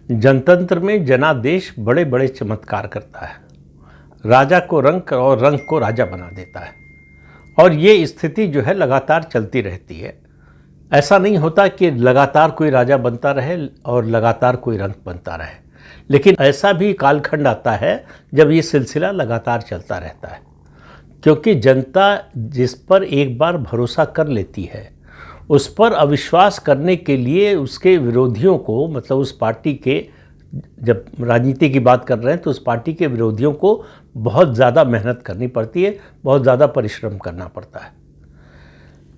जनतंत्र में जनादेश बड़े बड़े चमत्कार करता है, राजा को रंक और रंक को राजा बना देता है। और ये स्थिति जो है लगातार चलती रहती है। ऐसा नहीं होता कि लगातार कोई राजा बनता रहे और लगातार कोई रंक बनता रहे, लेकिन ऐसा भी कालखंड आता है जब ये सिलसिला लगातार चलता रहता है, क्योंकि जनता जिस पर एक बार भरोसा कर लेती है उस पर अविश्वास करने के लिए उसके विरोधियों को, मतलब उस पार्टी के, जब राजनीति की बात कर रहे हैं तो उस पार्टी के विरोधियों को बहुत ज़्यादा मेहनत करनी पड़ती है, बहुत ज़्यादा परिश्रम करना पड़ता है।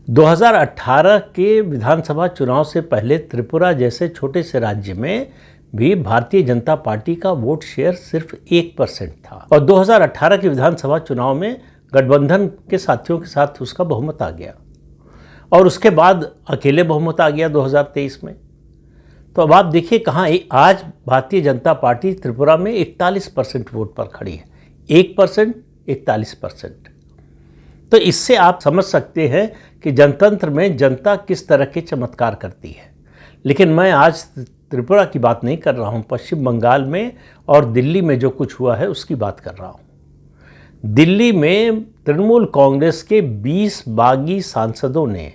2018 के विधानसभा चुनाव से पहले त्रिपुरा जैसे छोटे से राज्य में भी भारतीय जनता पार्टी का वोट शेयर सिर्फ 1% था, और 2018 के विधानसभा चुनाव में गठबंधन के साथियों के साथ उसका बहुमत आ गया, और उसके बाद अकेले बहुमत आ गया 2023 में। तो अब आप देखिए कहाँ आज भारतीय जनता पार्टी त्रिपुरा में 41% वोट पर खड़ी है। 1% 41%। तो इससे आप समझ सकते हैं कि जनतंत्र में जनता किस तरह के चमत्कार करती है। लेकिन मैं आज त्रिपुरा की बात नहीं कर रहा हूँ, पश्चिम बंगाल में और दिल्ली में जो कुछ हुआ है उसकी बात कर रहा हूँ। दिल्ली में तृणमूल कांग्रेस के 20 बागी सांसदों ने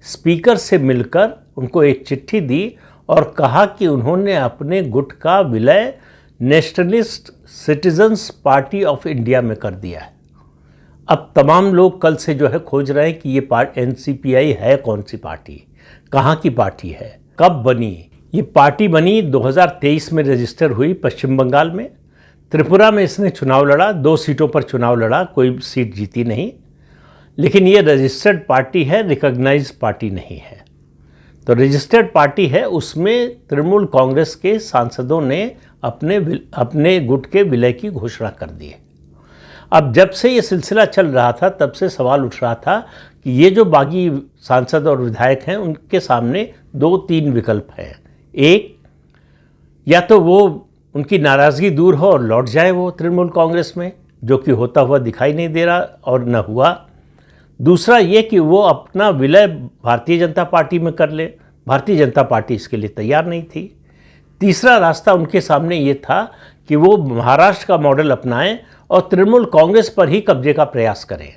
स्पीकर से मिलकर उनको एक चिट्ठी दी और कहा कि उन्होंने अपने गुट का विलय nationalist citizens party of India में कर दिया है। अब तमाम लोग कल से जो है खोज रहे हैं कि ये NCPI है कौन सी पार्टी, कहाँ की पार्टी है, कब बनी। ये पार्टी बनी 2023 में रजिस्टर हुई पश्चिम बंगाल में। त्रिपुरा में इसने चुनाव लड़ा, 2 सीटों पर चुनाव लड़ा, कोई सीट जीती नहीं। लेकिन ये रजिस्टर्ड पार्टी है, रिकॉग्नाइज पार्टी नहीं है। तो रजिस्टर्ड पार्टी है, उसमें तृणमूल कांग्रेस के सांसदों ने अपने गुट के विलय की घोषणा कर दी है। अब जब से ये सिलसिला चल रहा था तब से सवाल उठ रहा था कि ये जो बागी सांसद और विधायक हैं उनके सामने 2-3 विकल्प हैं। एक, या तो वो उनकी नाराज़गी दूर हो और लौट जाए वो तृणमूल कांग्रेस में, जो कि होता हुआ दिखाई नहीं दे रहा और न हुआ। दूसरा ये कि वो अपना विलय भारतीय जनता पार्टी में कर ले, भारतीय जनता पार्टी इसके लिए तैयार नहीं थी। तीसरा रास्ता उनके सामने ये था कि वो महाराष्ट्र का मॉडल अपनाएं और तृणमूल कांग्रेस पर ही कब्जे का प्रयास करें।